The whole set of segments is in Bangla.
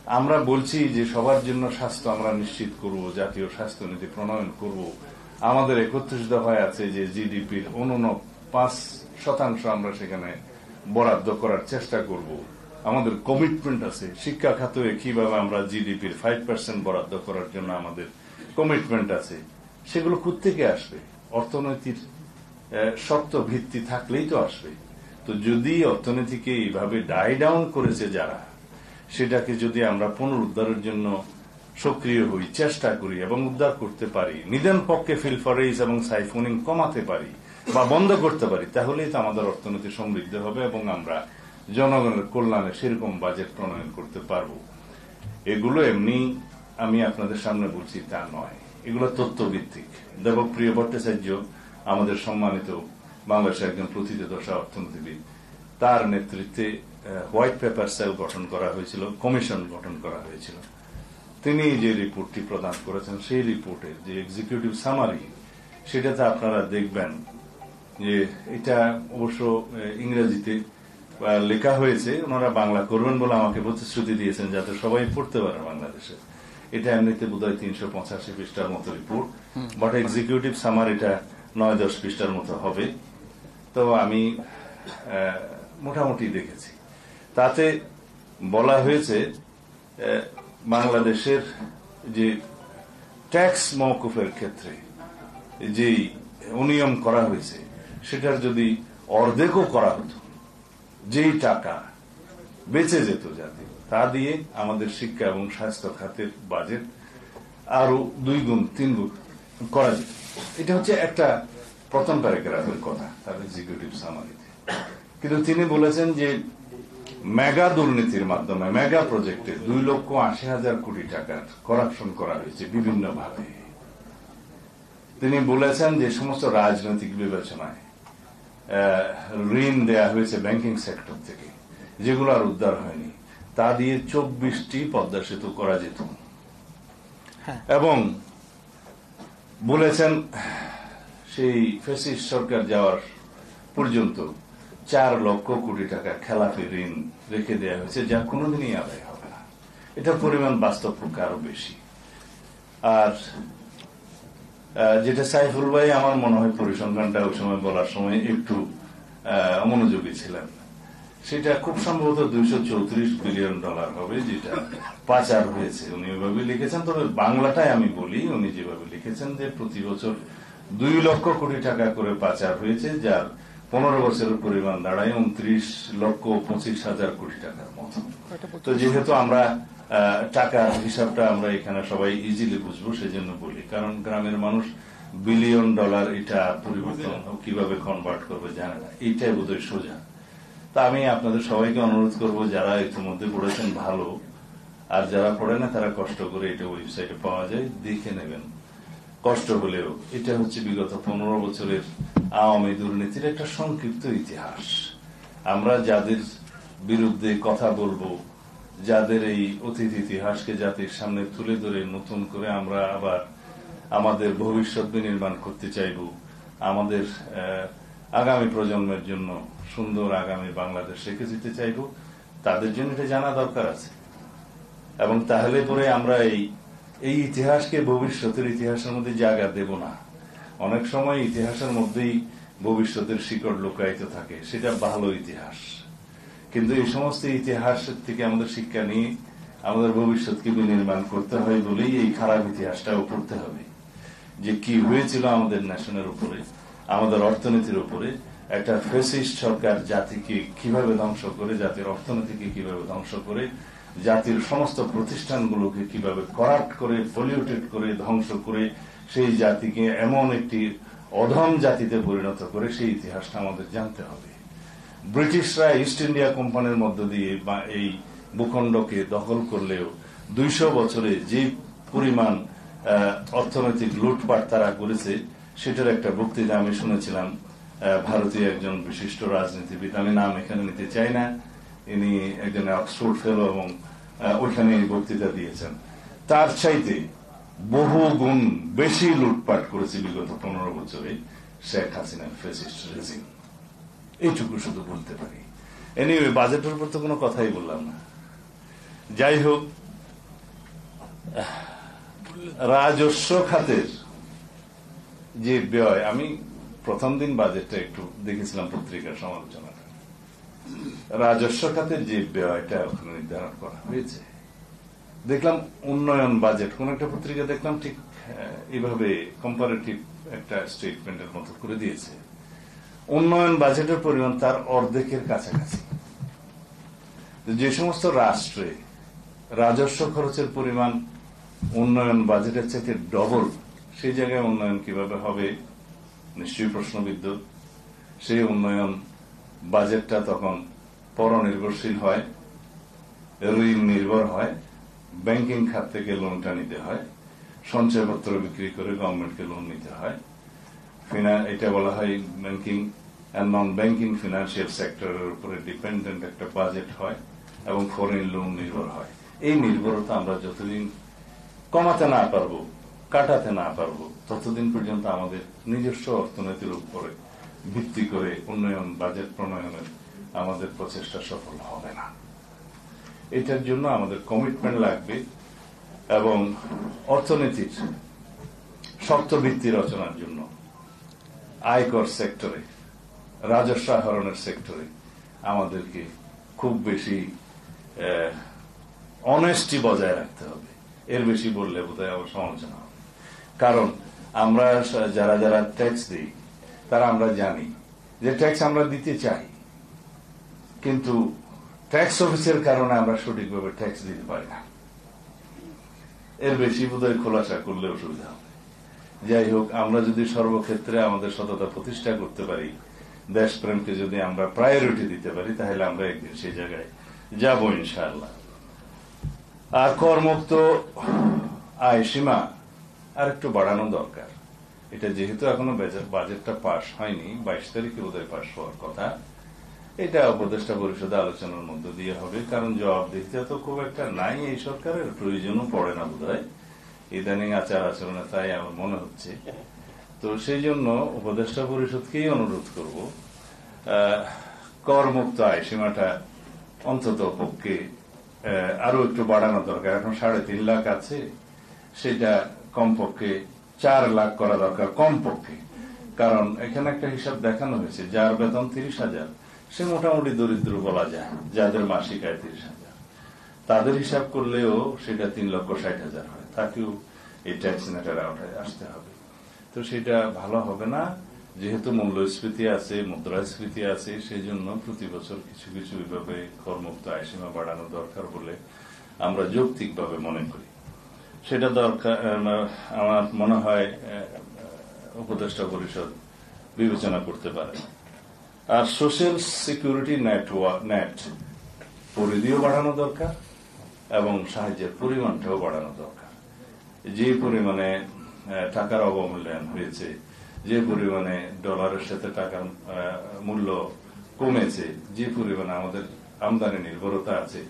আমরা বলছি যে সবার জন্য স্বাস্থ্য আমরা নিশ্চিত করব, জাতীয় স্বাস্থ্য নীতি প্রণয়ন করব। আমাদের 31 দফায় আছে যে জিডিপির 5% আমরা সেখানে বরাদ্দ করার চেষ্টা করব। আমাদের কমিটমেন্ট আছে শিক্ষা খাতে কিভাবে আমরা জিডিপির 5% বরাদ্দ করার জন্য আমাদের কমিটমেন্ট আছে। সেগুলো কোত্থেকে আসবে? অর্থনীতির শক্ত ভিত্তি থাকলেই তো আসবে। তো যদি অর্থনীতিকে এইভাবে ডাই ডাউন করেছে যারা, সেটাকে যদি আমরা পুনরুদ্ধারের জন্য সক্রিয় হই, চেষ্টা করি এবং উদ্ধার করতে পারি, নিদেন পক্ষে ফিলফারেজ এবং সাইফোনিং কমাতে পারি বা বন্ধ করতে পারি, তাহলেই তো আমাদের অর্থনীতি সমৃদ্ধ হবে এবং আমরা জনগণের কল্যাণে সেরকম বাজেট প্রণয়ন করতে পারব। এগুলো এমনি আমি আপনাদের সামনে বলছি তা নয়, এগুলো তথ্যভিত্তিক। দেবপ্রিয় ভট্টাচার্য আমাদের সম্মানিত বাংলাদেশের একজন প্রথিতযশা অর্থনীতিবিদ, তার নেতৃত্বে হোয়াইট পেপার সেল গঠন করা হয়েছিল, কমিশন গঠন করা হয়েছিল। তিনি যে রিপোর্টটি প্রদান করেছেন, সেই রিপোর্টের যে এক্সিকিউটিভ সামারি, সেটাতে আপনারা দেখবেন যে এটা অবশ্য ইংরেজিতে লেখা হয়েছে, ওনারা বাংলা করবেন বলে আমাকে প্রতিশ্রুতি দিয়েছেন যাতে সবাই পড়তে পারে বাংলাদেশে। এটা এমনিতে বোধহয় 385 পৃষ্ঠার মতো রিপোর্ট, বাট এক্সিকিউটিভ সামার এটা 9-10 পৃষ্ঠার মতো হবে। তো আমি মোটামুটি দেখেছি, তাতে বলা হয়েছে বাংলাদেশের যে ট্যাক্স মওকুফের ক্ষেত্রে যেই অনিয়ম করা হয়েছে, সেটার যদি অর্ধেকও করা হতো, যেই টাকা বেঁচে যেত জাতি, তা দিয়ে আমাদের শিক্ষা এবং স্বাস্থ্য খাতের বাজেট আরো 2 গুণ 3 গুণ করা যেত। এটা হচ্ছে একটা প্রথম প্যারাগ্রাফের কথা তার এক্সিকিউটিভ সামারিতে। কিন্তু তিনি বলেছেন যে মেগা দুর্নীতির মাধ্যমে মেগা প্রজেক্টে 2,80,000 কোটি টাকার করাপশন করা হয়েছে বিভিন্ন ভাবে। তিনি বলেছেন যে সমস্ত রাজনৈতিক বিবেচনায় ঋণ দেয়া হয়েছে ব্যাংকিং সেক্টর থেকে, যেগুলো আর উদ্ধার হয়নি, তা দিয়ে 24টি পদ্মা সেতু করা যেত। এবং বলেছেন সেই ফ্যাসিস্ট সরকার যাওয়ার পর্যন্ত 4 লক্ষ কোটি টাকা খেলাপি ঋণ রেখে দেওয়া হয়েছে, যা কোনোদিনই আদায় হবে না। এটার পরিমাণ বাস্তব পক্ষে আরো বেশি। আর যেটা সাইফুল ভাই আমার মনে হয় পরিসংখ্যানটা ওই সময় বলার সময় একটু অমনোযোগী ছিলেন, সেটা খুব সম্ভবত $234 বিলিয়ন হবে, যেটা পাচার হয়েছে। উনি ওইভাবে লিখেছেন, তবে বাংলাটাই আমি বলি, উনি যেভাবে লিখেছেন যে প্রতি বছর 2 লক্ষ কোটি টাকা করে পাচার হয়েছে, যার 15 বছরের পরিমাণ দাঁড়ায় 29,25,000 কোটি টাকার মতো। তো যেহেতু আমরা টাকার হিসাবটা আমরা এখানে সবাই ইজিলি বুঝবো, সেজন্য বলি, কারণ গ্রামের মানুষ $বিলিয়ন এটা পরিবর্তন কিভাবে কনভার্ট করবে জানে না, এইটাই বোধহয় সোজা। তা আমি আপনাদের সবাইকে অনুরোধ করব, যারা ইতিমধ্যে পড়েছেন ভালো, আর যারা পড়ে না তারা কষ্ট করে, এটা ওয়েবসাইটে পাওয়া যায়, দেখে নেবেন কষ্ট হলেও। এটা হচ্ছে বিগত 15 বছরের আওয়ামী দুর্নীতির একটা সংক্ষিপ্ত ইতিহাস। আমরা যাদের বিরুদ্ধে কথা বলবো, যাদের এই অতীত ইতিহাসকে জাতির সামনে তুলে ধরে নতুন করে আমরা আবার আমাদের ভবিষ্যৎ বিনির্মাণ করতে চাইব, আমাদের আগামী প্রজন্মের জন্য সুন্দর আগামী বাংলাদেশ রেখে দিতে চাইব, তাদের জন্য এটা জানা দরকার আছে। এবং তাহলে পরে আমরা এই ইতিহাসকে ভবিষ্যতের ইতিহাসের মধ্যে জায়গা দেব না। অনেক সময় ইতিহাসের মধ্যেই ভবিষ্যতের শিকড় লুকায়িত থাকে, সেটা ভালো ইতিহাস। কিন্তু এই সমস্ত ইতিহাসের থেকে আমাদের শিক্ষা নিয়ে আমাদের ভবিষ্যৎকে বিনির্মাণ করতে হয় বলেই এই খারাপ ইতিহাসটাও পড়তে হবে, যে কি হয়েছিল আমাদের ন্যাশনের উপরে, আমাদের অর্থনীতির উপরে। একটা ফ্যাসিস্ট সরকার জাতিকে কিভাবে ধ্বংস করে, জাতির অর্থনীতিকে কিভাবে ধ্বংস করে, জাতির সমস্ত প্রতিষ্ঠানগুলোকে কিভাবে করাপ্ট করে, পলিউটেড করে, ধ্বংস করে সেই জাতিকে এমন একটি অধম জাতিতে পরিণত করে, সেই ইতিহাসটা আমাদের জানতে হবে। ব্রিটিশরা ইস্ট ইন্ডিয়া কোম্পানির মধ্য দিয়ে এই ভূখণ্ডকে দখল করলেও 200 বছরে যে পরিমাণ অর্থনৈতিক লুটপাট তারা করেছে, সেটার একটা বক্তৃতা আমি শুনেছিলাম ভারতীয় একজন বিশিষ্ট রাজনীতিবিদ, আমি নাম এখানে নিতে চাই না, ইনি একজন অক্সফোর্ড ফেলো এবং ওইখানে এই বক্তৃতা দিয়েছেন। তার চাইতে বহু গুণ বেশি লুটপাট করেছে বিগত 15 বছরে শেখ হাসিনা ফ্যাসিস্ট রেজিম। এইটুকু শুধু বলতে পারি। এনিওয়ে, বাজেটের উপর তো কোনো কথাই বললাম না। যাই হোক, রাজস্ব খাতের যে ব্যয়, আমি প্রথম দিন বাজেটটা একটু দেখেছিলাম পত্রিকার সমালোচনাটা। রাজস্ব খাতের যে ব্যয়টা ওখানে নির্ধারণ করা হয়েছে, দেখলাম উন্নয়ন বাজেট, কোন একটা পত্রিকা দেখলাম ঠিক এইভাবে কম্পারেটিভ একটা স্টেটমেন্টের মতো করে দিয়েছে। উন্নয়ন বাজেটের পরিমাণ তার অর্ধেকের কাছাকাছি। যে সমস্ত রাষ্ট্রে রাজস্ব খরচের পরিমাণ উন্নয়ন বাজেটের চাইতে ডবল, সেই জায়গায় উন্নয়ন কিভাবে হবে? নিশ্চয়ই প্রশ্নবিদ্ধ। সেই উন্নয়ন বাজেটটা তখন পরনির্ভরশীল হয়, ঋণ নির্ভর হয়, ব্যাংকিং খাত থেকে লোনটা নিতে হয়, সঞ্চয়পত্র বিক্রি করে গভর্নমেন্টকে লোন নিতে হয়। এটা বলা হয় banking and non banking financial সেক্টরের উপরে ডিপেন্ডেন্ট একটা বাজেট হয় এবং ফরেন লোন নির্ভর হয়। এই নির্ভরতা আমরা যতদিন কমাতে না পারবো, কাটাতে না পারবো, ততদিন পর্যন্ত আমাদের নিজস্ব অর্থনীতির উপরে ভিত্তি করে উন্নয়ন বাজেট প্রণয়নের আমাদের প্রচেষ্টা সফল হবে না। এটার জন্য আমাদের কমিটমেন্ট লাগবে এবং অর্থনীতির শক্ত ভিত্তি রচনার জন্য আয়কর সেক্টরে, রাজস্ব আহরণের সেক্টরে আমাদেরকে খুব বেশি অনেস্টি বজায় রাখতে হবে। এর বেশি বললে বোধহয় আবার সমালোচনা হবে। কারণ আমরা যারা যারা ট্যাক্স দিই, তারা আমরা জানি যে ট্যাক্স আমরা দিতে চাই, কিন্তু ট্যাক্স অফিসের কারণে আমরা সঠিকভাবে ট্যাক্স দিতে পারি না। এর বেশি বোধহয় খোলাসা করলে অসুবিধা হবে। যাই হোক, আমরা যদি সর্বক্ষেত্রে আমাদের সততা প্রতিষ্ঠা করতে পারি, দেশপ্রেমকে যদি আমরা প্রায়োরিটি দিতে পারি, তাহলে আমরা একদিন সেই জায়গায় যাব ইনশাআল্লাহ। আর করমুক্ত আয় সীমা আর একটু বাড়ানো দরকার। এটা যেহেতু এখনো বাজেটটা পাশ হয়নি, 22 তারিখে বোধহয় পাশ হওয়ার কথা, এটা উপদেষ্টা পরিষদে আলোচনার মধ্য দিয়ে হবে। কারণ জবাবদিহিতা তো খুব একটা নাই এই সরকারের, প্রয়োজনও পড়ে না বোধহয় ইদানিং আচার আচরণে, তাই আমার মনে হচ্ছে। তো সেই জন্য উপদেষ্টা পরিষদকেই অনুরোধ করব, করমুক্ত আয় সীমাটা অন্তত পক্ষে আরো একটু বাড়ানো দরকার। এখন 3.5 লাখ আছে, সেটা কমপক্ষে 4 লাখ করা দরকার কমপক্ষে। কারণ এখানে একটা হিসাব দেখানো হয়েছে, যার বেতন 30,000 সে মোটামুটি দরিদ্র বলা যায়, যাদের মাসিক আয় 30,000, তাদের হিসাব করলেও সেটা 3,60,000 হয়। তাকেও এই ট্যাক্স নেটের আওতায় আসতে হবে। তো সেটা ভালো হবে না, যেহেতু মূল্যস্ফীতি আছে, মুদ্রাস্ফীতি আছে, সেই জন্য প্রতি বছর কিছু কিছু এইভাবে করমুক্ত আয় সীমা বাড়ানো দরকার বলে আমরা যৌক্তিকভাবে মনে করি। সেটা দরকার, আমার মনে হয় উপদেষ্টা পরিষদ বিবেচনা করতে পারে। আর সোশ্যাল সিকিউরিটি নেট পরিধিও বাড়ানো দরকার এবং সাহায্যের পরিমাণটাও বাড়ানো দরকার। যে পরিমাণে টাকার অবমূল্যায়ন হয়েছে, যে পরিমাণে ডলারের সাথে টাকার মূল্য কমেছে, যে পরিমাণে আমাদের আমদানি নির্ভরতা আছে,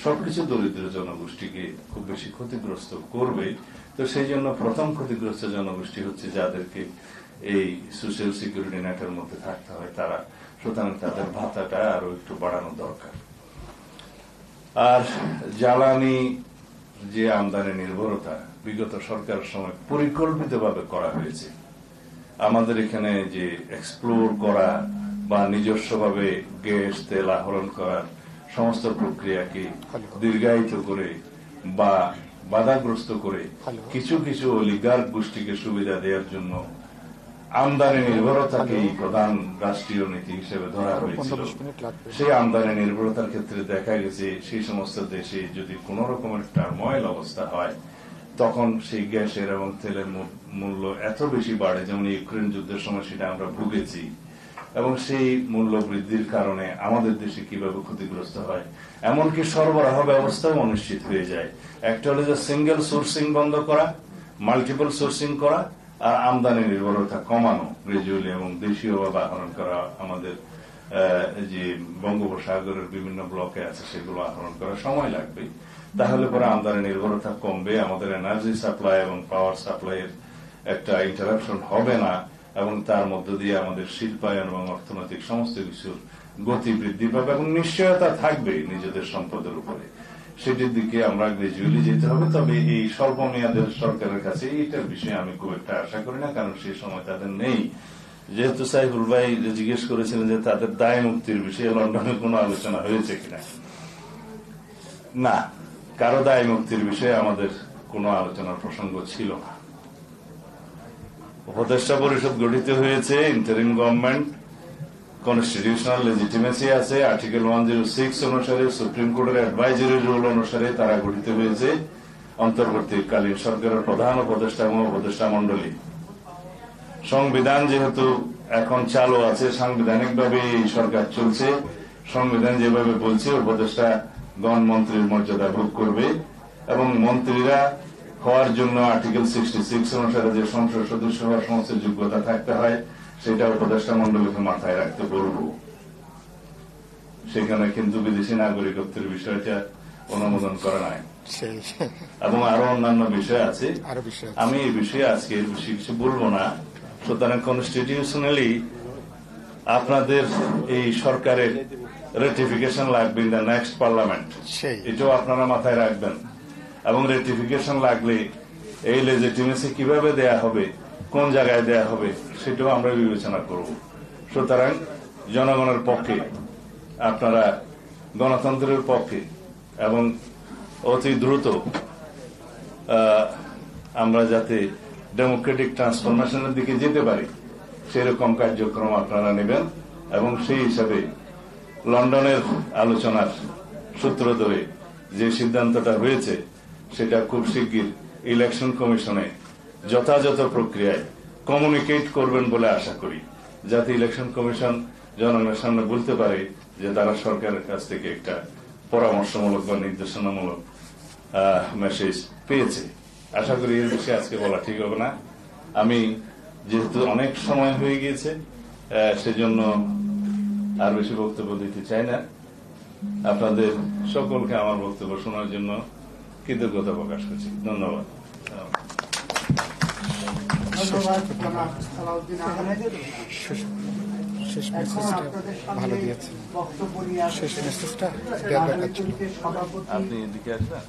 সবকিছু দরিদ্র জনগোষ্ঠীকে খুব বেশি ক্ষতিগ্রস্ত করবে। তো সেই জন্য প্রথম ক্ষতিগ্রস্ত জনগোষ্ঠী হচ্ছে যাদেরকে এই সোশ্যাল সিকিউরিটি নেটের মধ্যে থাকতে হয় তারা। সুতরাং তাদের ভাতাটা আরো একটু বাড়ানো দরকার। আর জ্বালানি যে আমদানি নির্ভরতা বিগত সরকারের সময় পরিকল্পিতভাবে করা হয়েছে, আমাদের এখানে যে এক্সপ্লোর করা বা নিজস্বভাবে গ্যাস তেল আহরণ করার সমস্ত প্রক্রিয়াকে দীর্ঘায়িত করে বা বাধাগ্রস্ত করে কিছু কিছু অলিগার্ক গোষ্ঠীকে সুবিধা দেওয়ার জন্য আমদানি নির্ভরতাকেই প্রধান রাষ্ট্রীয় নীতি হিসেবে ধরা হয়েছিল। সেই আমদানি নির্ভরতার ক্ষেত্রে দেখা গেছে সেই সমস্ত দেশে যদি কোন রকমের টার্ময়েল অবস্থা হয়, তখন সেই গ্যাসের এবং তেলের মূল্য এত বেশি বাড়ে, যেমন ইউক্রেন যুদ্ধের সময় সেটা আমরা ভুগেছি। এবং সেই মূল্য বৃদ্ধির কারণে আমাদের দেশে কিভাবে ক্ষতিগ্রস্ত হয়, এমনকি সরবরাহ ব্যবস্থাও অনিশ্চিত হয়ে যায়। একটা হলো যে সিঙ্গেল সোর্সিং বন্ধ করা, মাল্টিপল সোর্সিং করা, আর আমদানি নির্ভরতা কমানো গ্রাজুয়ালি, এবং দেশীয়ভাবে আহরণ করা। আমাদের যে বঙ্গোপসাগরের বিভিন্ন ব্লকে আছে সেগুলো আহরণ করা সময় লাগবে, তাহলে পরে আমদানি নির্ভরতা কমবে, আমাদের এনার্জি সাপ্লাই এবং পাওয়ার সাপ্লাইয়ের একটা ইন্টারাপশন হবে না, এবং তার মধ্য দিয়ে আমাদের শিল্পায়ন এবং অর্থনৈতিক সমস্ত কিছুর গতি বৃদ্ধি পাবে এবং নিশ্চয়তা থাকবে নিজেদের সম্পদের উপরে। সেটির দিকে আমরা গ্রাজুয়ালি যেতে হবে। তবে এই স্বল্প মেয়াদের সরকারের কাছে এইটার বিষয়ে আমি খুব একটা আশা করি না, কারণ সেই সময় তাদের নেই। যেহেতু সাইফুল ভাই জিজ্ঞেস করেছিলেন যে তাদের দায় মুক্তির বিষয়ে লন্ডনে কোনো আলোচনা হয়েছে কিনা, না, কারো দায় মুক্তির বিষয়ে আমাদের কোনো আলোচনার প্রসঙ্গ ছিল না। উপদেষ্টা পরিষদ গঠিত হয়েছে, ইন্টারিম গভর্নমেন্ট, কনস্টিটিউশনাল লেজিটিমেসি আছে, আর্টিকেল 106 অনুসারে সুপ্রিম কোর্টের অ্যাডভাইজারি রুল অনুসারে তারা গঠিত হয়েছে। অন্তর্বর্তীকালীন সরকারের প্রধান উপদেষ্টা এবং উপদেষ্টা মন্ডলী। সংবিধান যেহেতু এখন চালু আছে, সাংবিধানিকভাবে এই সরকার চলছে, সংবিধান যেভাবে বলছে উপদেষ্টা গণ মন্ত্রীর মর্যাদা ভোগ করবে এবং মন্ত্রীরা হওয়ার জন্য আর্টিকেল 66 অনুসারে যে সংসদ সদস্য হওয়ার সমস্ত যোগ্যতা থাকতে হয় সেটা উপদেষ্টা মন্ডলীকে মাথায় রাখতে বলব। সেখানে কিন্তু বিদেশি নাগরিকত্বের বিষয়টা অনুমোদন করা নাই এবং আরো অন্যান্য বিষয় আছে। আমি এই বিষয়ে আজকে এর বেশি কিছু বলবো না। সুতরাং কনস্টিটিউশনালি আপনাদের এই সরকারের রেটিফিকেশন লাগবে ইন দ্য নেক্সট পার্লামেন্ট, এটাও আপনারা মাথায় রাখবেন। এবং রেটিফিকেশন লাগলে এই লেজিটিমেসি কিভাবে দেয়া হবে, কোন জায়গায় দেয়া হবে, সেটাও আমরা বিবেচনা করব। সুতরাং জনগণের পক্ষে, আপনারা গণতন্ত্রের পক্ষে এবং অতি দ্রুত আমরা যাতে ডেমোক্রেটিক ট্রান্সফরমেশনের দিকে যেতে পারি সেরকম কার্যক্রম আপনারা নেবেন এবং সেই হিসাবে লন্ডনের আলোচনার সূত্র ধরে যে সিদ্ধান্তটা হয়েছে সেটা খুব শিগগির ইলেকশন কমিশনে যথাযথ প্রক্রিয়ায় কমিউনিকেট করবেন বলে আশা করি, যাতে ইলেকশন কমিশন জনগণের সামনে বলতে পারে যে তারা সরকারের কাছ থেকে একটা পরামর্শমূলক বা নির্দেশনামূলক মেসেজ পেয়েছে। আশা করি এর বিষয়ে আজকে বলা ঠিক হবে না। আমি যেহেতু অনেক সময় হয়ে গিয়েছে সেজন্য আর বেশি বক্তব্য দিতে চাই না। আপনাদের সকলকে আমার বক্তব্য শোনার জন্য কৃতজ্ঞতা প্রকাশ করছি। ধন্যবাদ। আপনি এদিকে আসবেন।